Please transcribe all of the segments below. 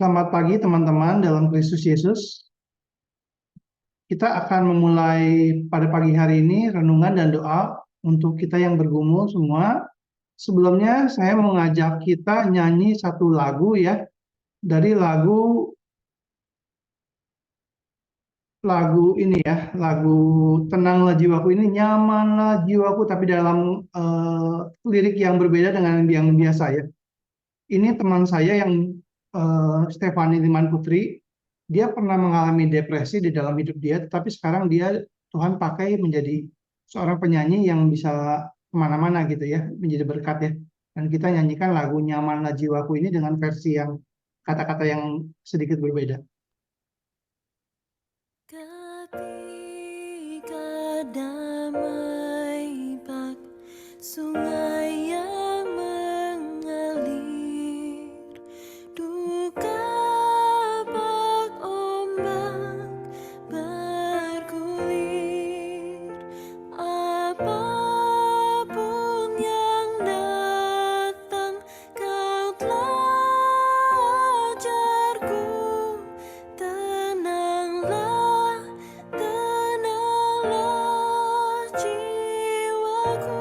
Selamat pagi teman-teman dalam Kristus Yesus. Kita akan memulai pada pagi hari ini renungan dan doa untuk kita yang bergumul semua. Sebelumnya saya mengajak kita nyanyi satu lagu ya, dari lagu lagu ini ya, lagu Tenanglah Jiwaku ini, nyamanlah jiwaku, tapi dalam lirik yang berbeda dengan yang biasa ya. Ini teman saya yang Stefani Liman Putri. Dia pernah mengalami depresi di dalam hidup dia, tetapi sekarang dia Tuhan pakai menjadi seorang penyanyi yang bisa kemana-mana gitu ya, menjadi berkat ya. Dan kita nyanyikan lagu Nyamanlah Jiwaku ini dengan versi yang kata-kata yang sedikit berbeda. Ketika damai bak sungai yang mengalir, duka bak ombak bergulir, apapun yang datang, kau telah ajarku. Tenanglah, tenanglah jiwaku.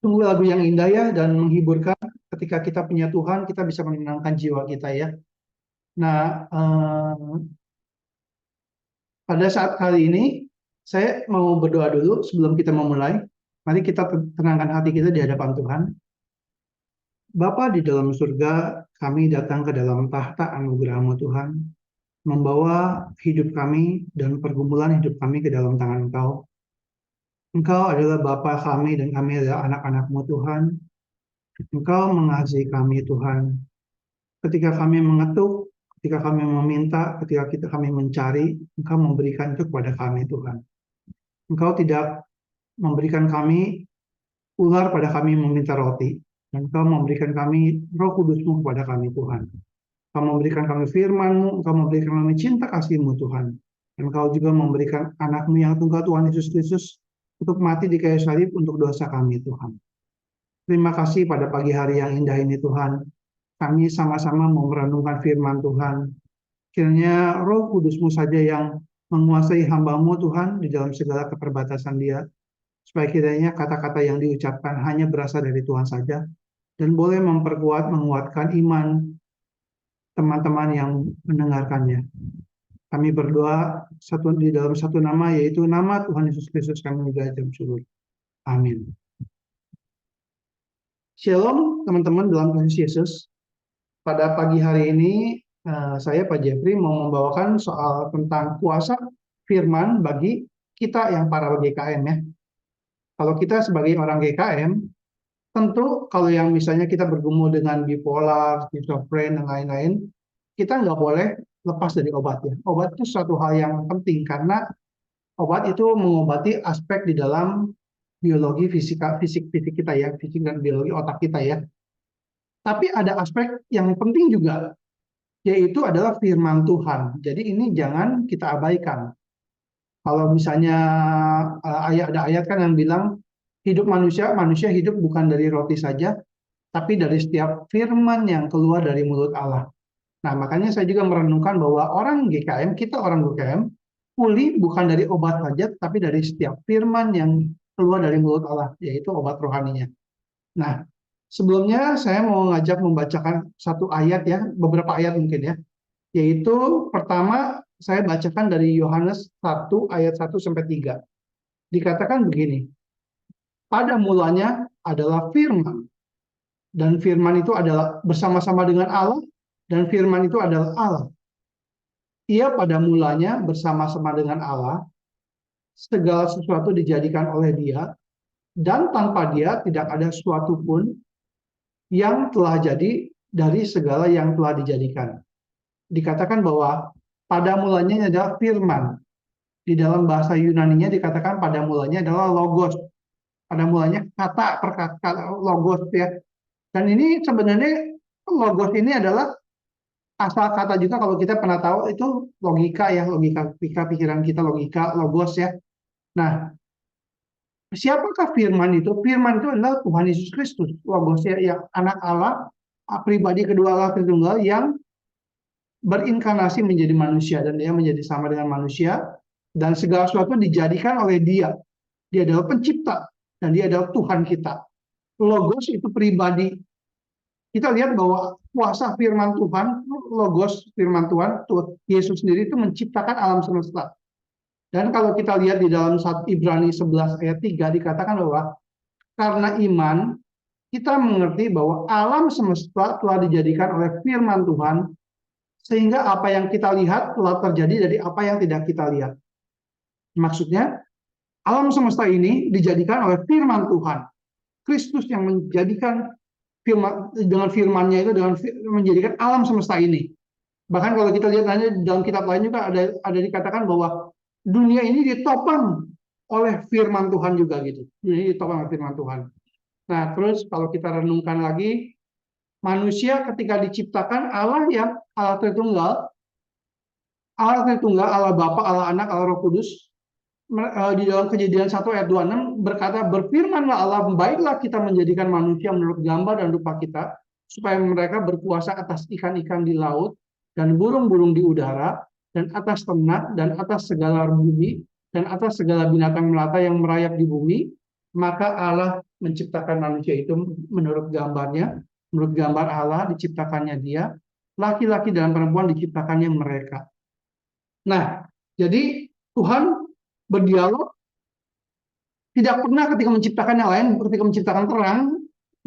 Sungguh lagu yang indah ya dan menghiburkan. Ketika kita punya Tuhan, kita bisa menenangkan jiwa kita ya. Nah, pada saat kali ini saya mau berdoa dulu sebelum kita memulai. Mari kita tenangkan hati kita di hadapan Tuhan. Bapa di dalam surga, kami datang ke dalam tahta anugerah-Mu Tuhan, membawa hidup kami dan pergumulan hidup kami ke dalam tangan Engkau. Engkau adalah Bapa kami dan kami adalah anak-anak-Mu Tuhan. Engkau mengasihi kami Tuhan. Ketika kami mengetuk, ketika kami meminta, ketika kami mencari, Engkau memberikan itu kepada kami Tuhan. Engkau tidak memberikan kami ular pada kami meminta roti. Dan Engkau memberikan kami Roh Kudus-Mu kepada kami Tuhan. Engkau memberikan kami firman-Mu, Engkau memberikan kami cinta kasih-Mu Tuhan. Dan Engkau juga memberikan anak-Mu yang tunggal Tuhan Yesus Kristus untuk mati di kayu salib untuk dosa kami Tuhan. Terima kasih pada pagi hari yang indah ini Tuhan. Kami sama-sama mau merenungkan firman Tuhan. Kiranya Roh Kudus-Mu saja yang menguasai hamba-Mu Tuhan di dalam segala keterbatasan dia. Supaya kiranya kata-kata yang diucapkan hanya berasal dari Tuhan saja. Dan boleh memperkuat, menguatkan iman teman-teman yang mendengarkannya. Kami berdoa di dalam satu nama, yaitu nama Tuhan Yesus Kristus kami mengucap syukur. Amin. Shalom teman-teman dalam Tuhan Yesus. Pada pagi hari ini saya Pak Jeffrey mau membawakan soal tentang kuasa firman bagi kita yang para GKM ya. Kalau kita sebagai orang GKM, tentu kalau yang misalnya kita bergumul dengan bipolar, schizofren, dan lain-lain, kita nggak boleh lepas dari obat ya. Obat itu suatu hal yang penting karena obat itu mengobati aspek di dalam biologi fisik kita ya, fisik dan biologi otak kita ya. Tapi ada aspek yang penting juga, yaitu adalah firman Tuhan. Jadi ini jangan kita abaikan. Kalau misalnya ada ayat kan yang bilang hidup manusia hidup bukan dari roti saja, tapi dari setiap firman yang keluar dari mulut Allah. Nah, makanya saya juga merenungkan bahwa orang GKM, kita orang GKM, pulih bukan dari obat saja, tapi dari setiap firman yang keluar dari mulut Allah, yaitu obat rohaninya. Nah, sebelumnya saya mau ngajak membacakan satu ayat ya, beberapa ayat mungkin ya. Yaitu pertama saya bacakan dari Yohanes 1 ayat 1 sampai 3. Dikatakan begini. Pada mulanya adalah firman. Dan firman itu adalah bersama-sama dengan Allah dan firman itu adalah Allah. Ia pada mulanya bersama-sama dengan Allah. Segala sesuatu dijadikan oleh Dia dan tanpa Dia tidak ada sesuatu pun yang telah jadi dari segala yang telah dijadikan. Dikatakan bahwa pada mulanya adalah firman. Di dalam bahasa Yunaninya dikatakan pada mulanya adalah logos. Pada mulanya kata per kata logos ya. Dan ini sebenarnya logos ini adalah asal kata juga kalau kita pernah tahu itu logika ya, logika pikiran kita logika logos ya. Nah, siapakah firman itu? Firman itu adalah Tuhan Yesus Kristus, logos ya, yang anak Allah, pribadi kedua Allah Tritunggal yang berinkarnasi menjadi manusia dan dia menjadi sama dengan manusia dan segala sesuatu dijadikan oleh dia. Dia adalah pencipta dan dia adalah Tuhan kita. Logos itu pribadi. Kita lihat bahwa kuasa firman Tuhan, logos firman Tuhan, Yesus sendiri itu menciptakan alam semesta. Dan kalau kita lihat di dalam Ibrani 11 ayat 3 dikatakan bahwa karena iman kita mengerti bahwa alam semesta telah dijadikan oleh firman Tuhan sehingga apa yang kita lihat telah terjadi dari apa yang tidak kita lihat. Maksudnya alam semesta ini dijadikan oleh firman Tuhan. Kristus yang menjadikan dengan firman-Nya itu dengan menjadikan alam semesta ini. Bahkan kalau kita lihat dalam kitab lain juga ada dikatakan bahwa dunia ini ditopang oleh firman Tuhan juga gitu. Dunia ini ditopang oleh firman Tuhan. Nah, terus kalau kita renungkan lagi, manusia ketika diciptakan Allah yang Allah Tritunggal, Allah Bapa, Allah Anak, Allah Roh Kudus, di dalam Kejadian 1 ayat 26 berkata, berfirmanlah Allah, baiklah kita menjadikan manusia menurut gambar dan rupa kita, supaya mereka berkuasa atas ikan-ikan di laut, dan burung-burung di udara, dan atas ternak, dan atas segala bumi, dan atas segala binatang melata yang merayap di bumi. maka Allah menciptakan manusia itu menurut gambarnya, menurut gambar Allah diciptakannya dia, laki-laki dan perempuan diciptakannya mereka. Nah, jadi Tuhan berdialog tidak pernah ketika menciptakan yang lain, ketika menciptakan terang,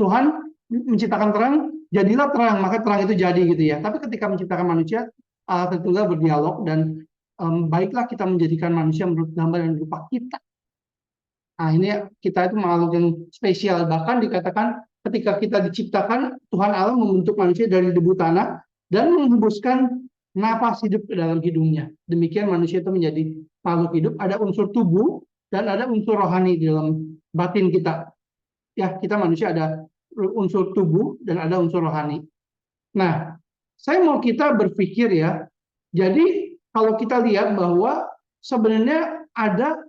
Tuhan menciptakan terang, jadilah terang, maka terang itu jadi gitu ya. Tapi ketika menciptakan manusia, Allah tentunya berdialog dan baiklah kita menjadikan manusia menurut gambar dan rupa kita. Nah, ini kita itu makhluk yang spesial. Bahkan dikatakan ketika kita diciptakan, Tuhan Allah membentuk manusia dari debu tanah dan menghembuskan napas hidup ke dalam hidungnya. Demikian manusia itu menjadi makhluk hidup. Ada unsur tubuh dan ada unsur rohani di dalam batin kita. Ya, kita manusia ada unsur tubuh dan ada unsur rohani. Nah, saya mau kita berpikir ya. Jadi kalau kita lihat bahwa sebenarnya ada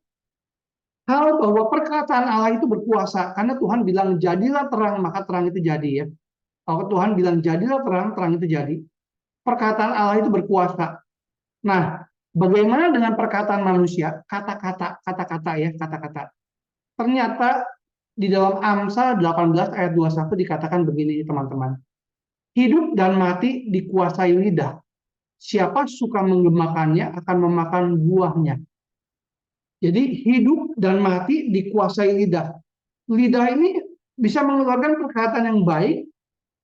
hal bahwa perkataan Allah itu berkuasa karena Tuhan bilang jadilah terang maka terang itu jadi ya. Kalau Tuhan bilang jadilah terang, terang itu jadi. Perkataan Allah itu berkuasa. Nah, bagaimana dengan perkataan manusia? Kata-kata ya, kata-kata. Ternyata di dalam Amsal 18 ayat 21 dikatakan begini teman-teman. Hidup dan mati dikuasai lidah. Siapa suka menggemakannya akan memakan buahnya. Jadi hidup dan mati dikuasai lidah. Lidah ini bisa mengeluarkan perkataan yang baik,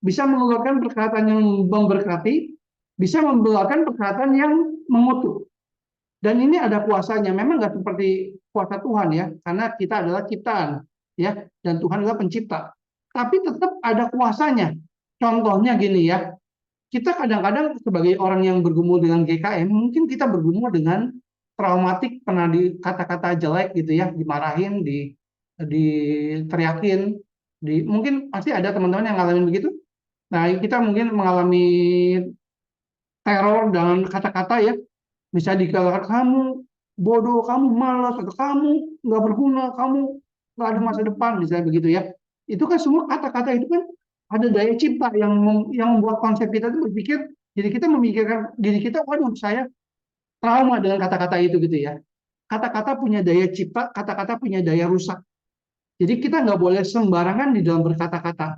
bisa mengeluarkan perkataan yang memberkati, bisa mengeluarkan perkataan yang mengutuk. Dan ini ada kuasanya. Memang nggak seperti kuasa Tuhan ya, karena kita adalah ciptaan ya, dan Tuhan adalah pencipta. Tapi tetap ada kuasanya. Contohnya gini ya, kita kadang-kadang sebagai orang yang bergumul dengan GKM, mungkin kita bergumul dengan traumatik, pernah di kata-kata jelek gitu ya, dimarahin, diteriakin, mungkin pasti ada teman-teman yang ngalamin begitu. Nah, kita mungkin mengalami teror dengan kata-kata ya, bisa dikatakan kamu bodoh, kamu malas, atau kamu nggak berguna, kamu nggak ada masa depan, misalnya begitu ya. Itu kan semua kata-kata itu kan ada daya cipta yang membuat konsep kita itu berpikir, jadi kita memikirkan diri kita, waduh saya trauma dengan kata-kata itu gitu ya. Kata-kata punya daya cipta, kata-kata punya daya rusak. Jadi kita nggak boleh sembarangan di dalam berkata-kata.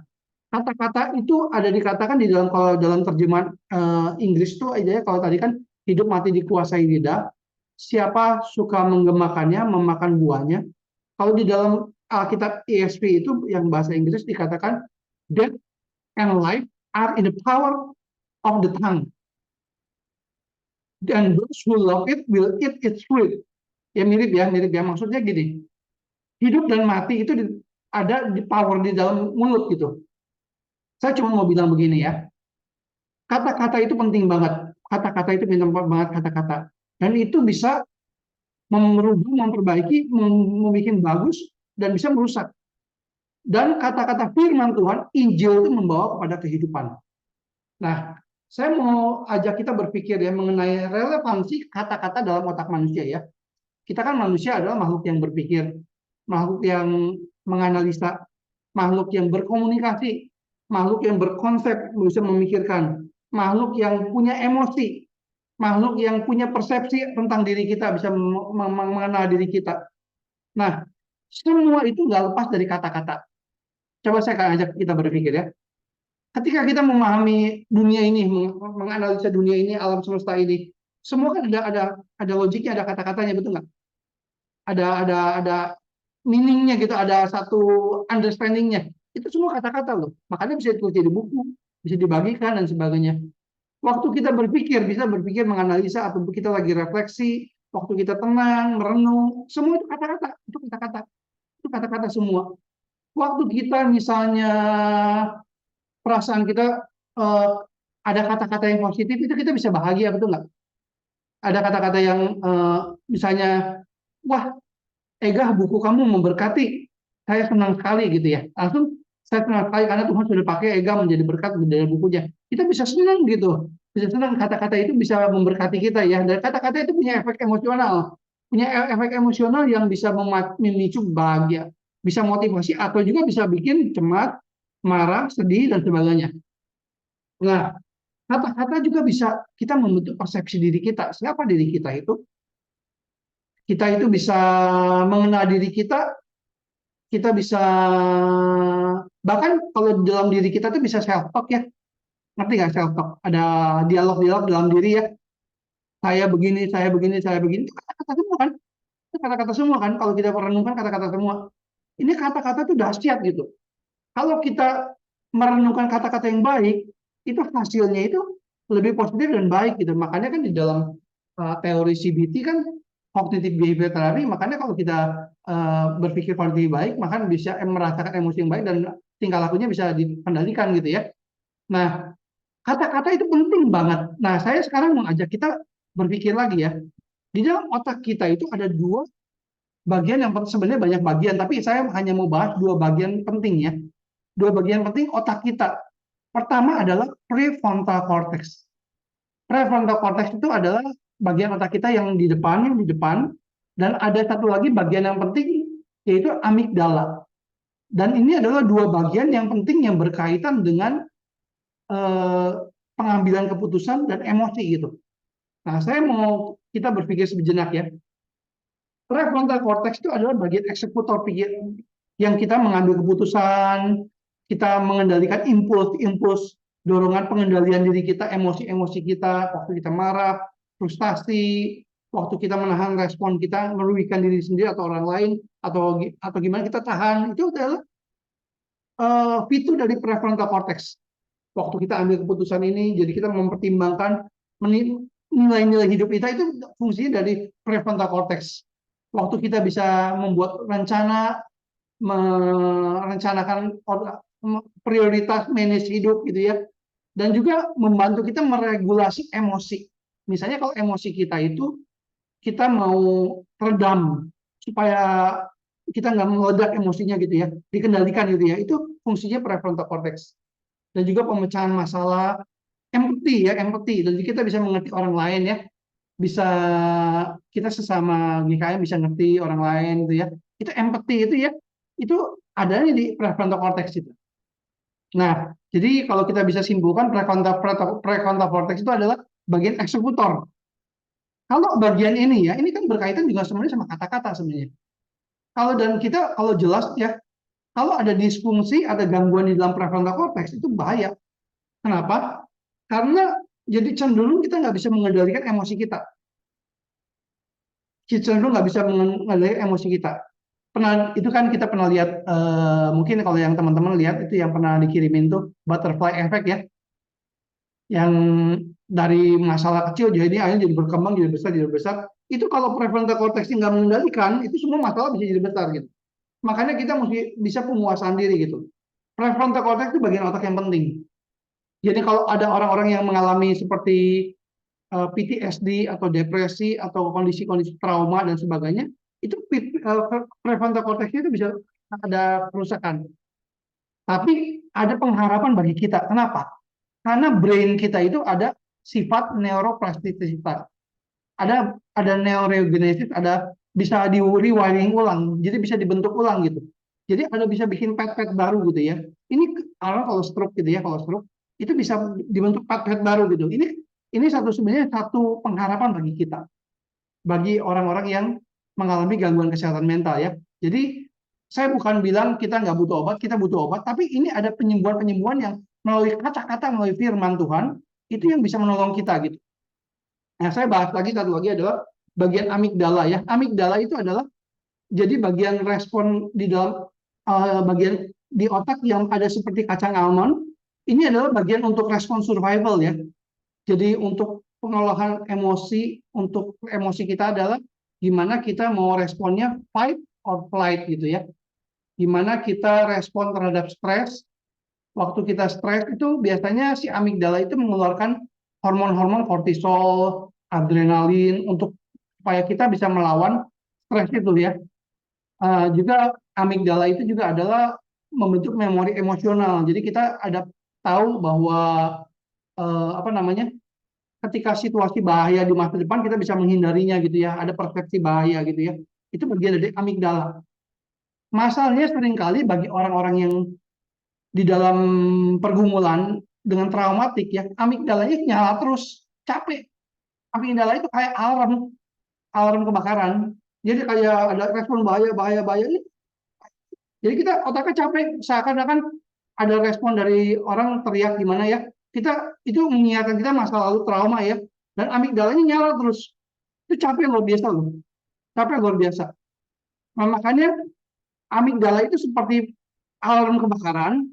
Kata-kata itu ada dikatakan di dalam, kalau dalam terjemahan Inggris itu aja ya, kalau tadi kan hidup mati dikuasai lidah, siapa suka menggemakannya memakan buahnya. Kalau di dalam Alkitab ESV itu yang bahasa Inggris dikatakan death and life are in the power of the tongue. And those who love it will eat its fruit. Ya mirip ya. Maksudnya gini, hidup dan mati itu ada di power di dalam mulut gitu. Saya cuma mau bilang begini ya, kata-kata itu penting banget. Kata-kata itu penting banget kata-kata. Dan itu bisa merubah, memperbaiki, membuat bagus, dan bisa merusak. Dan kata-kata firman Tuhan, Injil itu membawa kepada kehidupan. Nah, saya mau ajak kita berpikir ya mengenai relevansi kata-kata dalam otak manusia ya. Kita kan manusia adalah makhluk yang berpikir, makhluk yang menganalisa, makhluk yang berkomunikasi, makhluk yang berkonsep, bisa memikirkan, makhluk yang punya emosi, makhluk yang punya persepsi tentang diri kita, bisa mengenal diri kita. Nah, semua itu nggak lepas dari kata-kata. Coba saya akan ajak kita berpikir ya. Ketika kita memahami dunia ini, menganalisa dunia ini, alam semesta ini, semua kan ada logiknya, ada kata-katanya, betul nggak? Ada meaningnya gitu, ada satu understandingnya. Itu semua kata-kata loh. Makanya bisa ditulis di buku, bisa dibagikan dan sebagainya. Waktu kita berpikir, bisa berpikir menganalisa, atau kita lagi refleksi, waktu kita tenang, merenung, semua itu kata-kata, itu kata-kata semua. Waktu kita misalnya perasaan kita ada kata-kata yang positif, itu kita bisa bahagia, betul nggak? Ada kata-kata yang misalnya, wah, Ega, buku kamu memberkati, saya senang sekali gitu ya. Langsung saya senang sekali karena Tuhan sudah pakai Ega menjadi berkat dari bukunya. Kita bisa senang gitu, bisa senang, kata-kata itu bisa memberkati kita ya. Dan kata-kata itu punya efek emosional, yang bisa memicu bahagia, bisa motivasi, atau juga bisa bikin cemas, marah, sedih, dan sebagainya. Nah, kata-kata juga bisa kita membentuk persepsi diri kita. Siapa diri kita itu? Kita itu bisa mengenal diri kita kita bisa, bahkan kalau dalam diri kita tuh bisa self talk ya, ngerti nggak self talk? Ada dialog-dialog dalam diri ya, saya begini, saya begini, saya begini, itu kata-kata semua kan? Itu kata-kata semua kan? Kalau kita merenungkan kata-kata semua, ini kata-kata tuh dahsyat gitu. Kalau kita merenungkan kata-kata yang baik, itu hasilnya itu lebih positif dan baik gitu. Makanya kan di dalam teori CBT kan cognitive behavior therapy, makanya kalau kita berpikir positif baik, maka bisa merasakan emosi yang baik dan tingkah lakunya bisa dikendalikan gitu ya. Nah, kata-kata itu penting banget. Nah, saya sekarang mau ajak kita berpikir lagi ya. Di dalam otak kita itu ada dua bagian yang sebenarnya banyak bagian, tapi saya hanya mau bahas dua bagian penting ya. Dua bagian penting otak kita. Pertama adalah prefrontal cortex. Prefrontal cortex itu adalah bagian otak kita yang di depan, dan ada satu lagi bagian yang penting yaitu amigdala. Dan ini adalah dua bagian yang penting yang berkaitan dengan eh, pengambilan keputusan dan emosi gitu. Nah, saya mau kita berpikir sejenak ya. Prefrontal cortex itu adalah bagian eksekutor pikir yang kita mengambil keputusan, kita mengendalikan impuls, dorongan pengendalian diri kita, emosi-emosi kita, waktu kita marah, frustasi, waktu kita menahan respon kita, merugikan diri sendiri atau orang lain, atau gimana kita tahan, itu adalah fitur dari prefrontal cortex. Waktu kita ambil keputusan ini, jadi kita mempertimbangkan nilai-nilai hidup kita itu fungsinya dari prefrontal cortex. Waktu kita bisa membuat rencana, merencanakan prioritas manage hidup gitu ya, dan juga membantu kita meregulasi emosi. Misalnya kalau emosi kita itu kita mau redam supaya kita nggak meledak emosinya gitu ya, dikendalikan gitu ya, itu fungsinya prefrontal cortex. Dan juga pemecahan masalah, empathy ya, empathy, dan kita bisa mengerti orang lain ya, bisa kita sesama GKM bisa ngerti orang lain gitu ya, itu empathy itu ya, itu adanya di prefrontal cortex itu. Nah, jadi kalau kita bisa simpulkan prefrontal cortex itu adalah bagian eksekutor. Kalau bagian ini ya, ini kan berkaitan juga sebenarnya sama kata-kata sebenarnya. Kalau jelas ya, kalau ada disfungsi, ada gangguan di dalam prefrontal cortex itu bahaya. Kenapa? Karena jadi cenderung kita nggak bisa mengendalikan emosi kita. Cenderung nggak bisa mengendalikan emosi kita. Itu kan kita pernah lihat, mungkin kalau yang teman-teman lihat itu yang pernah dikirimin tuh butterfly effect ya, yang dari masalah kecil jadi akhirnya jadi berkembang, jadi besar. Itu kalau prefrontal cortex nggak mengendalikan, itu semua masalah bisa jadi besar gitu. Makanya kita mesti bisa penguasaan diri gitu. Prefrontal cortex itu bagian otak yang penting. Jadi kalau ada orang-orang yang mengalami seperti PTSD atau depresi atau kondisi-kondisi trauma dan sebagainya, itu prefrontal cortex itu bisa ada kerusakan. Tapi ada pengharapan bagi kita. Kenapa? Karena brain kita itu ada sifat neuroplastisitas. Ada neurogenesis, ada bisa di rewiring ulang, jadi bisa dibentuk ulang gitu. Jadi ada bisa bikin pet-pet baru gitu ya. Ini kalau stroke gitu ya, kalau stroke itu bisa dibentuk pet-pet baru gitu. Ini sebenarnya satu pengharapan bagi kita, bagi orang-orang yang mengalami gangguan kesehatan mental ya. Jadi saya bukan bilang kita nggak butuh obat, kita butuh obat, tapi ini ada penyembuhan-penyembuhan yang melalui kata-kata, melalui firman Tuhan, itu yang bisa menolong kita gitu. Nah, saya bahas lagi satu lagi adalah bagian amigdala ya. Amigdala itu adalah jadi bagian respon di dalam bagian di otak yang ada seperti kacang almond. Ini adalah bagian untuk respon survival ya. Jadi untuk pengolahan emosi, untuk emosi kita adalah gimana kita mau responnya fight or flight gitu ya. Gimana kita respon terhadap stres. Waktu kita stres itu biasanya si amigdala itu mengeluarkan hormon-hormon kortisol, adrenalin untuk supaya kita bisa melawan stres itu ya. Juga amigdala itu juga adalah membentuk memori emosional. Jadi kita ada tahu bahwa apa namanya, ketika situasi bahaya di masa depan kita bisa menghindarinya gitu ya. Ada persepsi bahaya gitu ya. Itu bagian dari amigdala. Masalahnya seringkali bagi orang-orang yang di dalam pergumulan dengan traumatik ya, amigdalanya nyala terus, capek. Amigdala itu kayak alarm kebakaran. Jadi kayak ada respon bahaya, bahaya, bahaya ini Jadi kita otaknya capek, seakan-akan ada respon dari orang teriak gimana ya. Kita itu mengingatkan kita masa lalu trauma ya, dan amigdalanya nyala terus. Itu capek luar biasa loh, capek luar biasa. Nah, makanya amigdala itu seperti alarm kebakaran,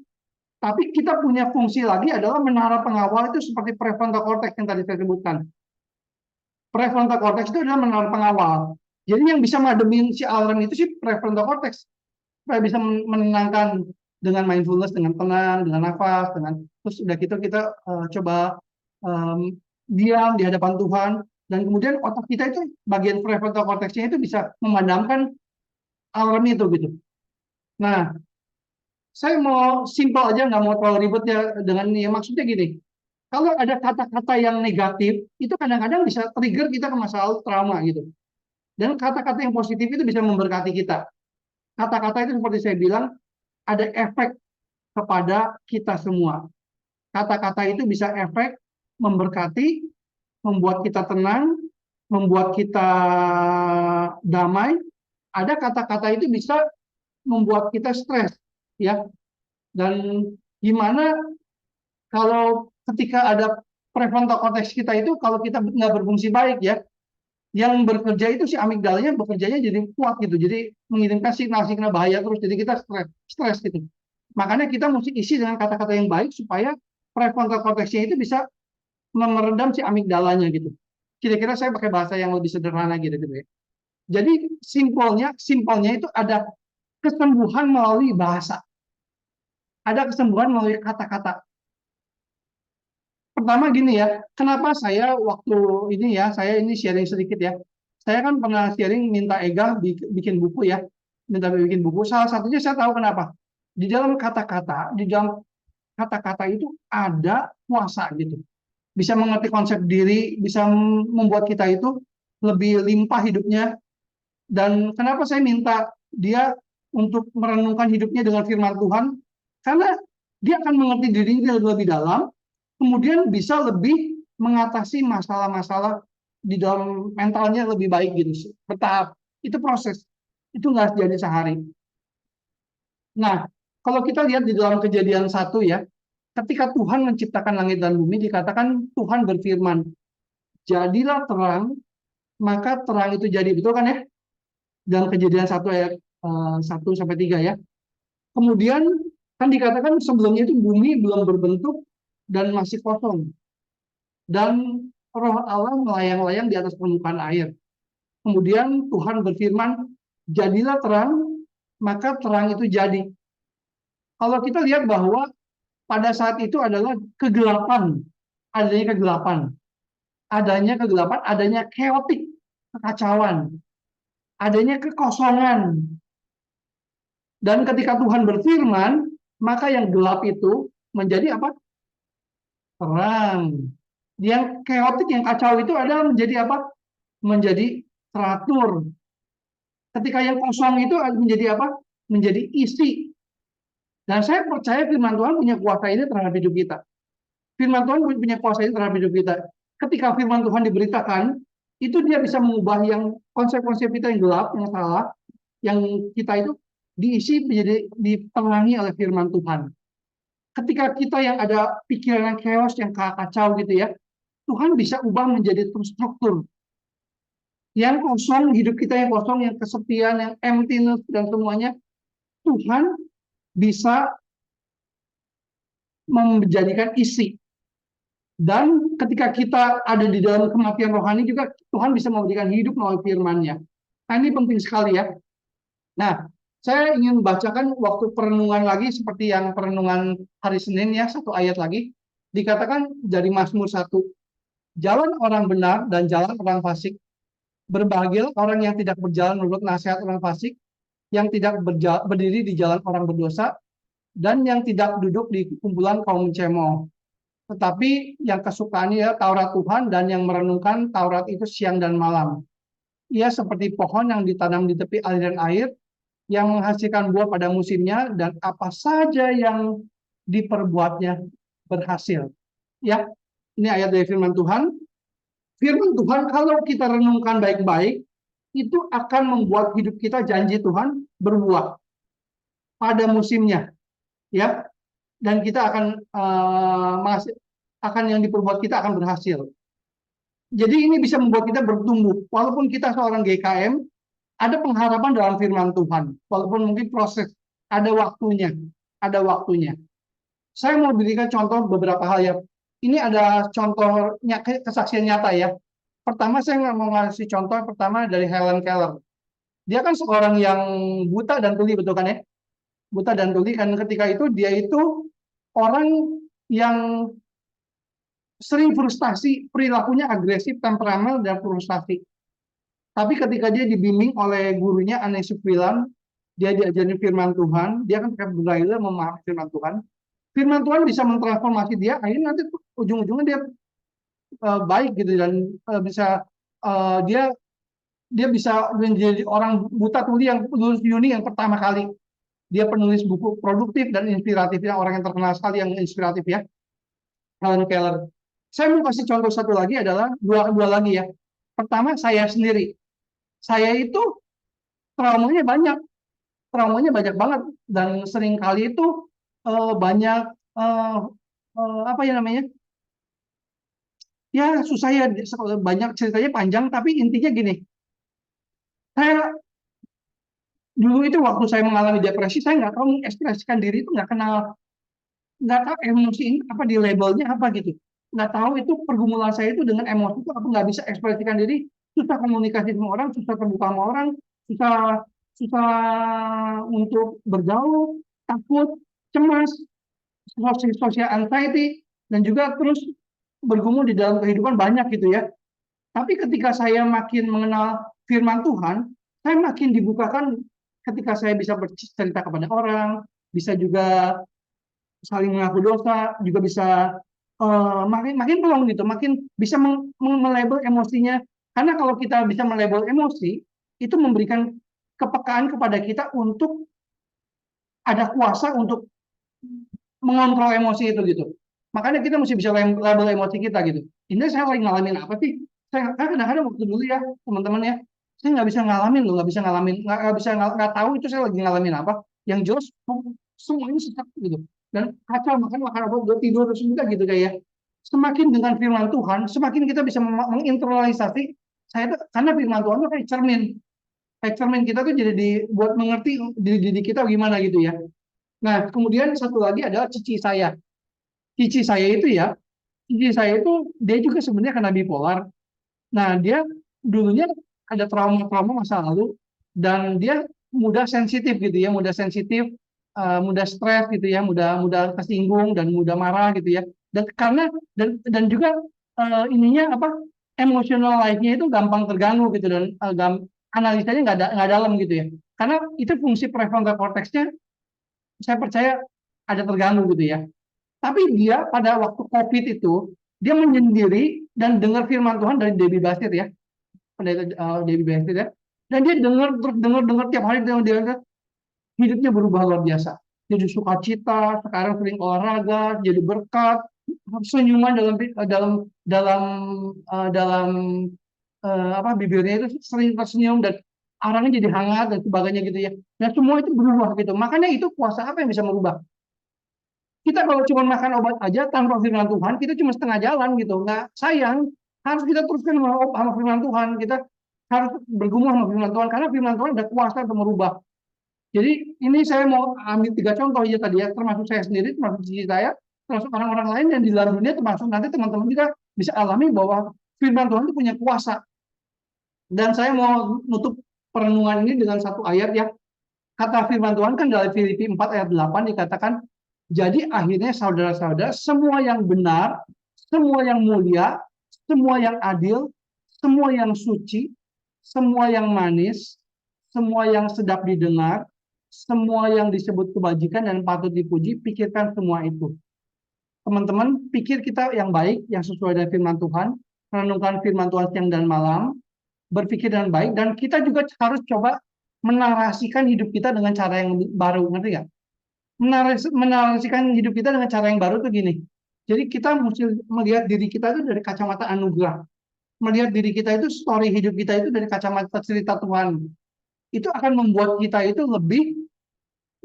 tapi kita punya fungsi lagi adalah menara pengawal itu seperti prefrontal cortex yang tadi saya sebutkan. Prefrontal cortex itu adalah menara pengawal. Jadi yang bisa ngademin si alarm itu sih prefrontal cortex. Supaya bisa menenangkan dengan mindfulness, dengan tenang, dengan nafas, dengan terus udah gitu kita coba diam di hadapan Tuhan, dan kemudian otak kita itu bagian prefrontal cortexnya itu bisa memadamkan alarm itu gitu. Nah, saya mau simpel aja, nggak mau terlalu ribet ya dengan ini. Maksudnya gini, kalau ada kata-kata yang negatif, itu kadang-kadang bisa trigger kita ke masa lalu trauma gitu. Dan kata-kata yang positif itu bisa memberkati kita. Kata-kata itu seperti saya bilang, ada efek kepada kita semua. Kata-kata itu bisa efek memberkati, membuat kita tenang, membuat kita damai. Ada kata-kata itu bisa membuat kita stres, ya. Dan gimana kalau ketika ada prefrontal cortex kita itu, kalau kita nggak berfungsi baik ya, yang bekerja itu si amigdalanya bekerjanya jadi kuat gitu, jadi mengirimkan signal-signal bahaya terus, jadi kita stres gitu. Makanya kita mesti isi dengan kata-kata yang baik supaya prefrontal cortexnya itu bisa meredam si amigdalanya gitu. Kira-kira saya pakai bahasa yang lebih sederhana gitu ya. Jadi simpelnya itu ada kesembuhan melalui bahasa, ada kesembuhan melalui kata-kata. Pertama gini ya, kenapa saya waktu ini ya, saya ini sharing sedikit ya. Saya kan pernah sharing minta Ega bikin buku ya, minta bikin buku. Salah satunya saya tahu kenapa. Di dalam kata-kata itu ada kuasa gitu. Bisa mengerti konsep diri, bisa membuat kita itu lebih limpah hidupnya. Dan kenapa saya minta dia untuk merenungkan hidupnya dengan firman Tuhan? Karena dia akan mengerti dirinya lebih dalam, kemudian bisa lebih mengatasi masalah-masalah di dalam mentalnya lebih baik gitu, bertahap. Itu proses, itu nggak jadi sehari. Nah, kalau kita lihat di dalam Kejadian 1 ya, ketika Tuhan menciptakan langit dan bumi, dikatakan Tuhan berfirman, jadilah terang, maka terang itu jadi, betul kan ya? Dalam Kejadian 1 ayat 1 sampai 3 ya. Kemudian kan dikatakan sebelumnya itu bumi belum berbentuk dan masih kosong. Dan roh Allah melayang-layang di atas permukaan air. Kemudian Tuhan berfirman, jadilah terang, maka terang itu jadi. Kalau kita lihat bahwa pada saat itu adalah kegelapan, adanya keotik, kekacauan, adanya kekosongan. Dan ketika Tuhan berfirman, maka yang gelap itu menjadi apa? Terang. Yang keotik, yang kacau itu adalah menjadi apa? Menjadi teratur. Ketika yang kosong itu menjadi apa? Menjadi isi. Dan saya percaya firman Tuhan punya kuasa ini terhadap hidup kita. Firman Tuhan punya kuasa ini terhadap hidup kita. Ketika firman Tuhan diberitakan, itu dia bisa mengubah yang konsep-konsep kita yang gelap, yang salah, yang kita itu diisi menjadi ditenangi oleh firman Tuhan. Ketika kita yang ada pikiran yang chaos, yang kacau gitu ya, Tuhan bisa ubah menjadi struktur. Yang kosong, hidup kita yang kosong, yang kesepian, yang emptiness dan semuanya, Tuhan bisa menjadikan isi. Dan ketika kita ada di dalam kematian rohani juga, Tuhan bisa memberikan hidup melalui firman-Nya. Nah, ini penting sekali ya. Nah, saya ingin bacakan waktu perenungan lagi seperti yang perenungan hari Senin ya, satu ayat lagi. Dikatakan dari Mazmur 1, jalan orang benar dan jalan orang fasik. Berbahagialah orang yang tidak berjalan menurut nasihat orang fasik, yang tidak berdiri di jalan orang berdosa, dan yang tidak duduk di kumpulan kaum cemooh. Tetapi yang kesukaannya Taurat Tuhan, dan yang merenungkan Taurat itu siang dan malam. Ia seperti pohon yang ditanam di tepi aliran air, yang menghasilkan buah pada musimnya, dan apa saja yang diperbuatnya berhasil. Ya, ini ayat dari firman Tuhan. Firman Tuhan kalau kita renungkan baik-baik, itu akan membuat hidup kita, janji Tuhan, berbuah. pada musimnya, ya. Dan kita akan yang diperbuat kita akan berhasil. Jadi ini bisa membuat kita bertumbuh. Walaupun kita seorang GKM, ada pengharapan dalam firman Tuhan. Walaupun mungkin proses, ada waktunya, ada waktunya. Saya mau berikan contoh beberapa hal ya. Ini ada contohnya kesaksian nyata ya. Pertama saya mau ngasih contoh pertama dari Helen Keller. Dia kan seorang yang buta dan tuli, betul kan ya? Buta dan tuli, kan ketika itu dia itu orang yang sering frustasi, perilakunya agresif, temperamental, dan frustasi. Tapi ketika dia dibimbing oleh gurunya Anne Suprilan, dia diajarin firman Tuhan, dia kan pakai Braille memahami firman Tuhan. Firman Tuhan bisa mentransformasi dia, akhirnya nanti ujung-ujungnya dia baik gitu, dan bisa dia bisa menjadi orang buta tuli yang lulus uni yang pertama kali. Dia penulis buku produktif dan inspiratif, yang orang yang terkenal sekali yang inspiratif ya, Helen Keller. Saya mau kasih contoh satu lagi adalah dua lagi ya. Pertama saya sendiri. Saya itu traumanya banyak, banget, dan sering kali itu banyak apa ya namanya? Ya susah ya, banyak ceritanya panjang, tapi intinya gini. Saya dulu itu waktu saya mengalami depresi, saya nggak tahu mengekspresikan diri, itu nggak tahu emosi ini apa, di labelnya apa gitu, nggak tahu itu pergumulan saya itu dengan emosi itu, aku nggak bisa ekspresikan diri, susah komunikasi sama orang, susah terbuka sama orang, susah susah untuk bergaul, takut, cemas, social anxiety, dan juga terus bergumul di dalam kehidupan banyak gitu ya. Tapi ketika saya makin mengenal firman Tuhan, saya makin dibukakan ketika saya bisa bercerita kepada orang, bisa juga saling mengaku dosa, juga bisa makin pelong gitu, makin bisa melabel emosinya. Karena kalau kita bisa melabel emosi, itu memberikan kepekaan kepada kita untuk ada kuasa untuk mengontrol emosi itu gitu. Makanya kita mesti bisa label emosi kita gitu. Ini saya lagi ngalamin apa sih? Saya kadang-kadang waktu dulu ya teman-teman ya, saya nggak bisa ngalamin loh, nggak tahu itu saya lagi ngalamin apa. Yang jelas semuanya sesak gitu, dan kacau, makan apa gue tidur terus juga gitu kayak. Semakin dengan firman Tuhan, semakin kita bisa menginternalisasi. Karena firman Tuhan itu kayak cermin kita tuh jadi dibuat mengerti diri kita gimana gitu ya. Nah kemudian satu lagi adalah cici saya. Cici saya itu ya, cici saya itu dia juga sebenarnya kena bipolar. Nah, dia dulunya ada trauma-trauma masa lalu, dan dia mudah sensitif gitu ya, mudah sensitif, mudah stres gitu ya, mudah mudah tersinggung dan mudah marah gitu ya. Dan karena dan juga ininya apa, emotional life-nya itu gampang terganggu gitu, dan analisanya nggak dalam gitu ya. Karena itu fungsi prefrontal cortex-nya saya percaya ada terganggu gitu ya. Tapi dia pada waktu COVID itu, dia menyendiri dan dengar firman Tuhan dari Debbie Bassett ya, pendeta Debbie Bassett ya. Dan dia dengar tiap hari, dia hidupnya berubah luar biasa. Jadi sukacita, sekarang sering olahraga, jadi berkat, senyuman dalam dalam dalam dalam apa, bibirnya itu sering tersenyum, dan orangnya jadi hangat dan sebagainya gitu ya. Dan semua itu berubah gitu. Makanya itu kuasa apa yang bisa merubah? Kita kalau cuma makan obat aja tanpa firman Tuhan, kita cuma setengah jalan gitu. Nggak, sayang, harus kita teruskan sama firman Tuhan. Kita harus bergumul sama firman Tuhan, karena firman Tuhan ada kuasa untuk merubah. Jadi ini saya mau ambil 3 contoh aja tadi ya, termasuk saya sendiri, termasuk diri saya, termasuk orang-orang lain yang di dalam dunia, termasuk nanti teman-teman juga bisa alami bahwa firman Tuhan itu punya kuasa. Dan saya mau nutup perenungan ini dengan satu ayat ya. Kata firman Tuhan kan dari Filipi 4 ayat 8 dikatakan, jadi akhirnya saudara-saudara, semua yang benar, semua yang mulia, semua yang adil, semua yang suci, semua yang manis, semua yang sedap didengar, semua yang disebut kebajikan dan patut dipuji, pikirkan semua itu. Teman-teman, pikir kita yang baik, yang sesuai dengan firman Tuhan, renungkan firman Tuhan siang dan malam, berpikir dengan baik, dan kita juga harus coba menarasikan hidup kita dengan cara yang baru, ngerti nggak? Menarasikan hidup kita dengan cara yang baru tuh gini. Jadi kita mesti melihat diri kita itu dari kacamata anugerah. Melihat diri kita itu, story hidup kita itu dari kacamata cerita Tuhan. Itu akan membuat kita itu lebih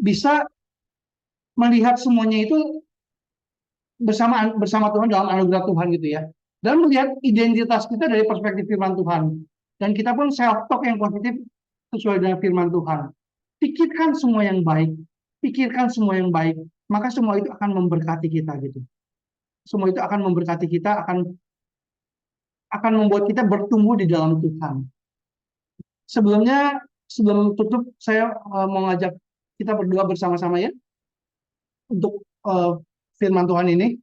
bisa melihat semuanya itu bersama Tuhan dalam anugerah Tuhan gitu ya. Dan melihat identitas kita dari perspektif firman Tuhan. Dan kita pun self talk yang positif sesuai dengan firman Tuhan. Pikirkan semua yang baik, pikirkan semua yang baik, maka semua itu akan memberkati kita gitu. Semua itu akan memberkati kita, akan membuat kita bertumbuh di dalam Tuhan. Sebelumnya, sebelum tutup, saya mau ngajak kita berdoa bersama-sama ya untuk firman Tuhan ini.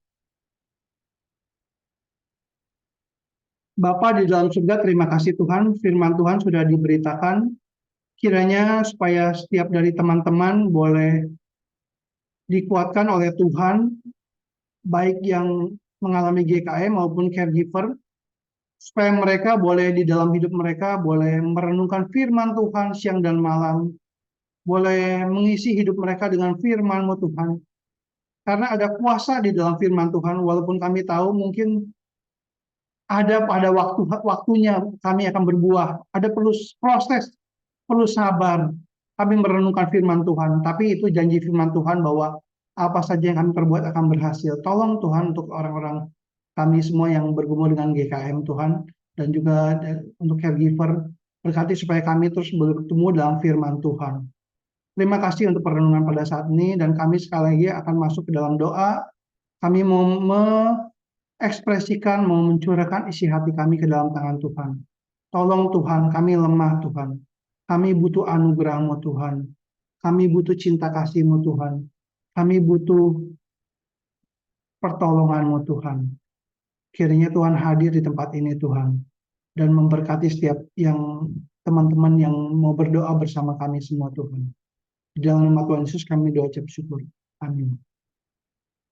Bapa di dalam surga, terima kasih Tuhan, firman Tuhan sudah diberitakan. Kiranya supaya setiap dari teman-teman boleh dikuatkan oleh Tuhan, baik yang mengalami GKM maupun caregiver, supaya mereka boleh di dalam hidup mereka boleh merenungkan firman Tuhan siang dan malam, boleh mengisi hidup mereka dengan firman-Mu Tuhan. Karena ada kuasa di dalam firman Tuhan, walaupun kami tahu mungkin ada pada waktunya kami akan berbuah, ada perlu proses, perlu sabar. Kami merenungkan firman Tuhan, tapi itu janji firman Tuhan bahwa apa saja yang kami perbuat akan berhasil. Tolong Tuhan untuk orang-orang kami semua yang bergumul dengan GKM Tuhan, dan juga untuk caregiver, berkati supaya kami terus bertemu dalam firman Tuhan. Terima kasih untuk perenungan pada saat ini, dan kami sekali lagi akan masuk ke dalam doa. Kami mau mengekspresikan, mau mencurahkan isi hati kami ke dalam tangan Tuhan. Tolong Tuhan, kami lemah Tuhan. Kami butuh anugerah-Mu Tuhan. Kami butuh cinta kasih-Mu Tuhan. Kami butuh pertolongan-Mu Tuhan. Kiranya Tuhan hadir di tempat ini Tuhan. Dan memberkati setiap yang teman-teman yang mau berdoa bersama kami semua Tuhan. Di dalam nama Tuhan Yesus kami doa ucap syukur. Amin.